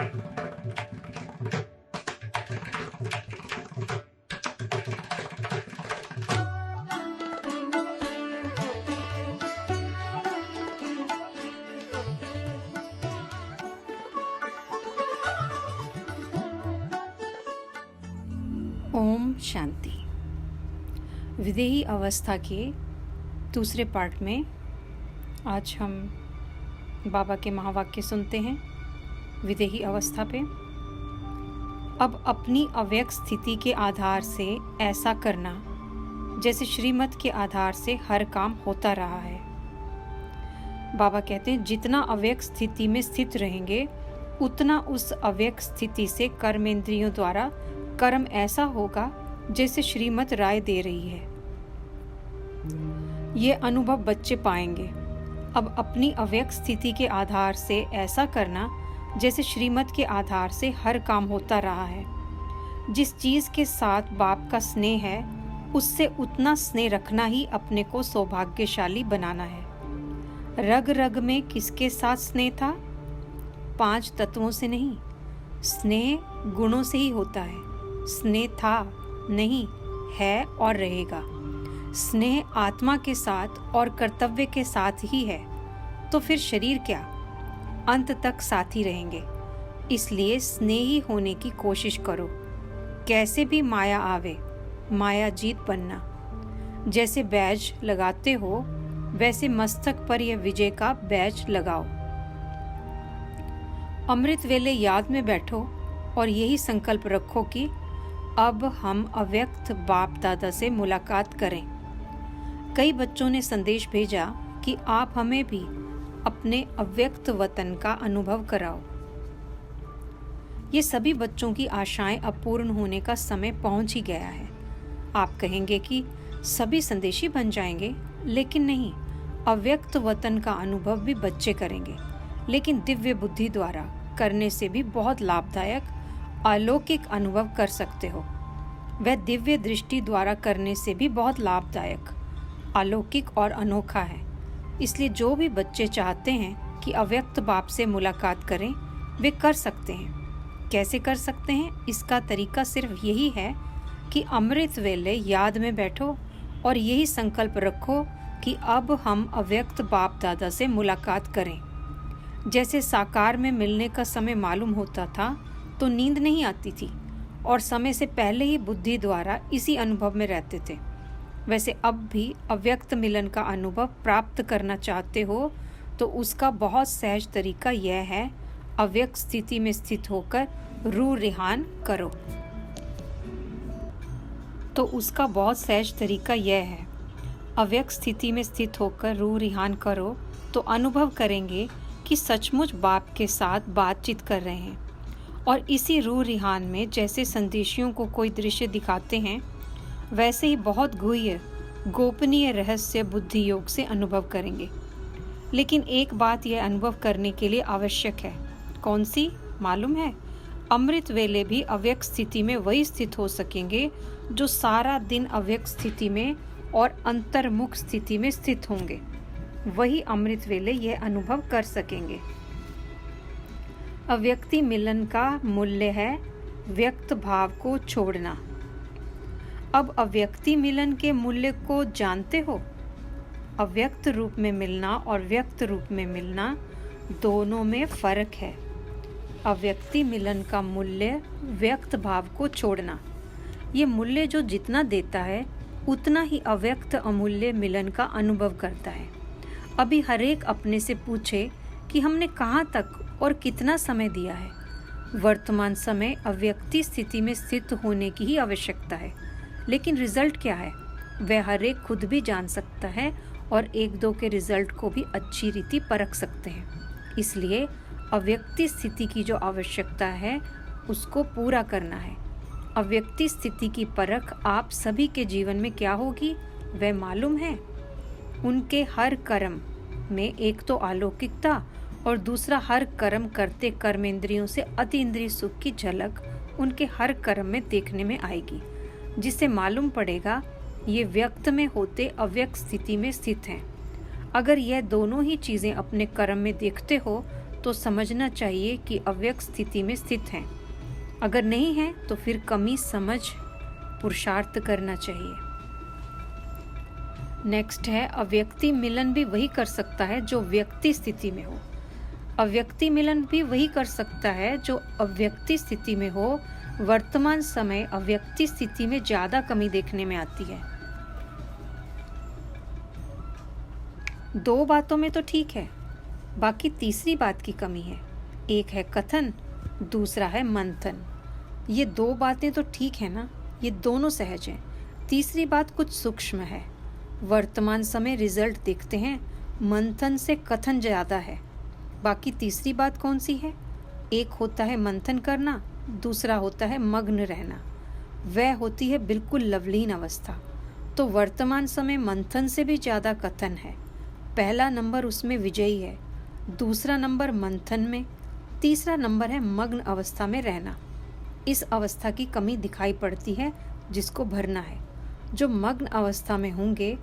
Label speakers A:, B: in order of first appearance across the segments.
A: ओम शांति। विदेही अवस्था के दूसरे पार्ट में आज हम बाबा के महावाक्य सुनते हैं। विदेही अवस्था पे अब अपनी अव्यक्त स्थिति के आधार से ऐसा करना जैसे श्रीमत के आधार से हर काम होता रहा है। बाबा कहते हैं जितना अव्यक्त स्थिति में स्थित रहेंगे उतना उस अव्यक्त स्थिति से कर्मेंद्रियों द्वारा कर्म ऐसा होगा जैसे श्रीमत राय दे रही है। ये अनुभव बच्चे पाएंगे। अब अपनी अव्यक्त स्थिति के आधार से ऐसा करना जैसे श्रीमत के आधार से हर काम होता रहा है। जिस चीज़ के साथ बाप का स्नेह है उससे उतना स्नेह रखना ही अपने को सौभाग्यशाली बनाना है। रग रग में किसके साथ स्नेह था? 5 तत्वों से नहीं, स्नेह गुणों से ही होता है। स्नेह था, नहीं, है और रहेगा। स्नेह आत्मा के साथ और कर्तव्य के साथ ही है, तो फिर शरीर क्या, अंत तक साथ ही रहेंगे। इसलिए स्नेही होने की कोशिश करो। कैसे भी माया आवे, माया जीत बनना। जैसे बैज लगाते हो वैसे मस्तक पर यह विजय का बैज लगाओ। अमृत वेले याद में बैठो और यही संकल्प रखो कि अब हम अव्यक्त बाप दादा से मुलाकात करें। कई बच्चों ने संदेश भेजा कि आप हमें भी अपने अव्यक्त वतन का अनुभव कराओ। ये सभी बच्चों की आशाएं अपूर्ण होने का समय पहुंच ही गया है। आप कहेंगे कि सभी संदेशी बन जाएंगे, लेकिन नहीं, अव्यक्त वतन का अनुभव भी बच्चे करेंगे, लेकिन दिव्य बुद्धि द्वारा करने से भी बहुत लाभदायक अलौकिक अनुभव कर सकते हो। वह दिव्य दृष्टि द्वारा करने से भी बहुत लाभदायक, अलौकिक और अनोखा है। इसलिए जो भी बच्चे चाहते हैं कि अव्यक्त बाप से मुलाकात करें, वे कर सकते हैं। कैसे कर सकते हैं? इसका तरीका सिर्फ यही है कि अमृत वेले याद में बैठो और यही संकल्प रखो कि अब हम अव्यक्त बाप दादा से मुलाकात करें। जैसे साकार में मिलने का समय मालूम होता था तो नींद नहीं आती थी और समय से पहले ही बुद्धि द्वारा इसी अनुभव में रहते थे, वैसे अब भी अव्यक्त मिलन का अनुभव प्राप्त करना चाहते हो तो उसका बहुत सहज तरीका यह है, अव्यक्त स्थिति में स्थित होकर रूह रिहान करो। तो उसका बहुत सहज तरीका यह है, अव्यक्त स्थिति में स्थित होकर रूह रिहान करो तो अनुभव करेंगे कि सचमुच बाप के साथ बातचीत कर रहे हैं। और इसी रूह रिहान में जैसे संदेशियों को कोई दृश्य दिखाते हैं, वैसे ही बहुत गुह्य गोपनीय रहस्य बुद्धि योग से अनुभव करेंगे। लेकिन एक बात यह अनुभव करने के लिए आवश्यक है। कौन सी मालूम है? अमृत वेले भी अव्यक्त स्थिति में वही स्थित हो सकेंगे जो सारा दिन अव्यक्त स्थिति में और अंतर्मुख स्थिति में स्थित होंगे। वही अमृत वेले यह अनुभव कर सकेंगे। अव्यक्ति मिलन का मूल्य है व्यक्त भाव को छोड़ना। अब अव्यक्ति मिलन के मूल्य को जानते हो? अव्यक्त रूप में मिलना और व्यक्त रूप में मिलना दोनों में फर्क है। अव्यक्ति मिलन का मूल्य व्यक्त भाव को छोड़ना। ये मूल्य जो जितना देता है उतना ही अव्यक्त अमूल्य मिलन का अनुभव करता है। अभी हरेक अपने से पूछे कि हमने कहाँ तक और कितना समय दिया है। वर्तमान समय अव्यक्ति स्थिति में स्थित होने की ही आवश्यकता है, लेकिन रिजल्ट क्या है वह हरेक खुद भी जान सकता है और एक दो के रिजल्ट को भी अच्छी रीति परख सकते हैं। इसलिए अव्यक्ति स्थिति की जो आवश्यकता है उसको पूरा करना है। अव्यक्ति स्थिति की परख आप सभी के जीवन में क्या होगी वह मालूम है। उनके हर कर्म में एक तो अलौकिकता और दूसरा हर कर्म करते कर्मेंद्रियों से अतीन्द्रिय सुख की झलक उनके हर कर्म में देखने में आएगी, जिससे मालूम पड़ेगा ये व्यक्त में होते अव्यक्त स्थिति में स्थित हैं। अगर यह दोनों ही चीज़ें अपने कर्म में देखते हो तो समझना चाहिए कि अव्यक्त स्थिति में स्थित हैं। अगर नहीं है तो फिर कमी समझ पुरुषार्थ करना चाहिए। नेक्स्ट है, अव्यक्ति मिलन भी वही कर सकता है जो व्यक्ति स्थिति में हो। अव्यक्ति मिलन भी वही कर सकता है जो अव्यक्ति स्थिति में हो। वर्तमान समय अव्यक्ति स्थिति में ज्यादा कमी देखने में आती है। दो बातों में तो ठीक है, बाकी तीसरी बात की कमी है। एक है कथन, दूसरा है मंथन। ये दो बातें तो ठीक है ना, ये दोनों सहज हैं। तीसरी बात कुछ सूक्ष्म है। वर्तमान समय रिजल्ट देखते हैं, मंथन से कथन ज़्यादा है। बाकी तीसरी बात कौन सी है? एक होता है मंथन करना, दूसरा होता है मग्न रहना। वह होती है बिल्कुल लवलीन अवस्था। तो वर्तमान समय मंथन से भी ज़्यादा कथन है। पहला नंबर उसमें विजयी है, दूसरा नंबर मंथन में, तीसरा नंबर है मग्न अवस्था में रहना। इस अवस्था की कमी दिखाई पड़ती है जिसको भरना है। जो मग्न अवस्था में होंगे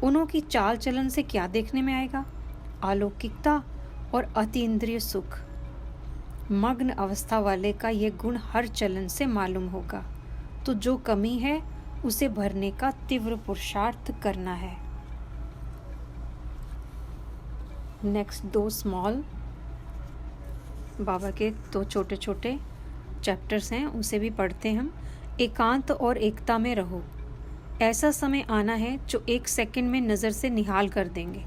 A: उन्हों की चाल चलन से क्या देखने में आएगा? अलौकिकता और अतीन्द्रिय सुख। मग्न अवस्था वाले का यह गुण हर चलन से मालूम होगा। तो जो कमी है उसे भरने का तीव्र पुरुषार्थ करना है। नेक्स्ट दो स्मॉल बाबा के दो छोटे छोटे चैप्टर्स हैं, उसे भी पढ़ते हम। एकांत और एकता में रहो। ऐसा समय आना है जो एक सेकंड में नज़र से निहाल कर देंगे।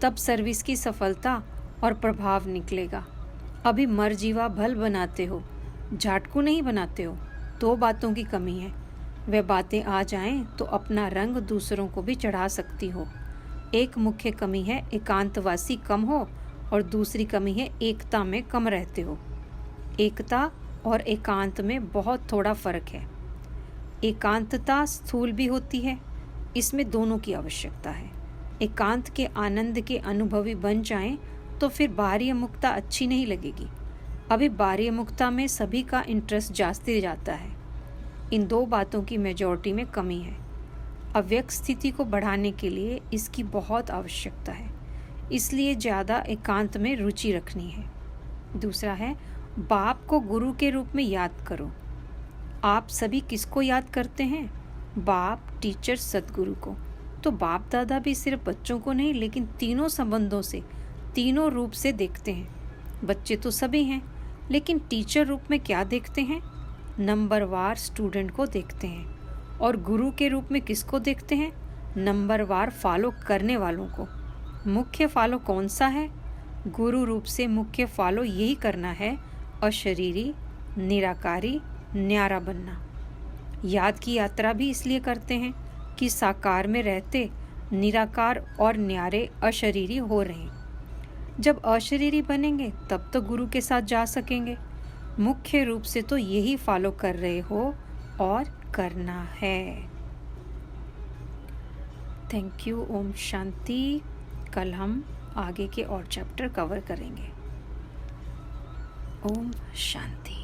A: तब सर्विस की सफलता और प्रभाव निकलेगा। अभी मर जीवा भल बनाते हो, झाटकू नहीं बनाते हो। दो बातों की कमी है। वे बातें आ जाएं तो अपना रंग दूसरों को भी चढ़ा सकती हो। एक मुख्य कमी है एकांतवासी कम हो, और दूसरी कमी है एकता में कम रहते हो। एकता और एकांत में बहुत थोड़ा फर्क है। एकांतता स्थूल भी होती है, इसमें दोनों की आवश्यकता है। एकांत के आनंद के अनुभवी बन जाएं तो फिर बाह्य मुक्ता अच्छी नहीं लगेगी। अभी बाह्य मुक्ता में सभी का इंटरेस्ट जाते जाता है। इन दो बातों की मेजॉरिटी में कमी है। अव्यक्त स्थिति को बढ़ाने के लिए इसकी बहुत आवश्यकता है, इसलिए ज़्यादा एकांत में रुचि रखनी है। दूसरा है, बाप को गुरु के रूप में याद करो। आप सभी किसको याद करते हैं? बाप, टीचर, सद्गुरु को। तो बाप दादा भी सिर्फ बच्चों को नहीं, लेकिन तीनों संबंधों से, तीनों रूप से देखते हैं। बच्चे तो सभी हैं, लेकिन टीचर रूप में क्या देखते हैं? नंबरवार स्टूडेंट को देखते हैं। और गुरु के रूप में किसको देखते हैं? नंबरवार फॉलो करने वालों को। मुख्य फॉलो कौन सा है? गुरु रूप से मुख्य फॉलो यही करना है, अशरीरी, निराकारी, न्यारा बनना। याद की यात्रा भी इसलिए करते हैं कि साकार में रहते निराकार और न्यारे अशरीरी हो रहे। जब अशरीरी बनेंगे तब तो गुरु के साथ जा सकेंगे। मुख्य रूप से तो यही फॉलो कर रहे हो और करना है। Thank you. ओम शांति। कल हम आगे के और चैप्टर कवर करेंगे। ओम शांति।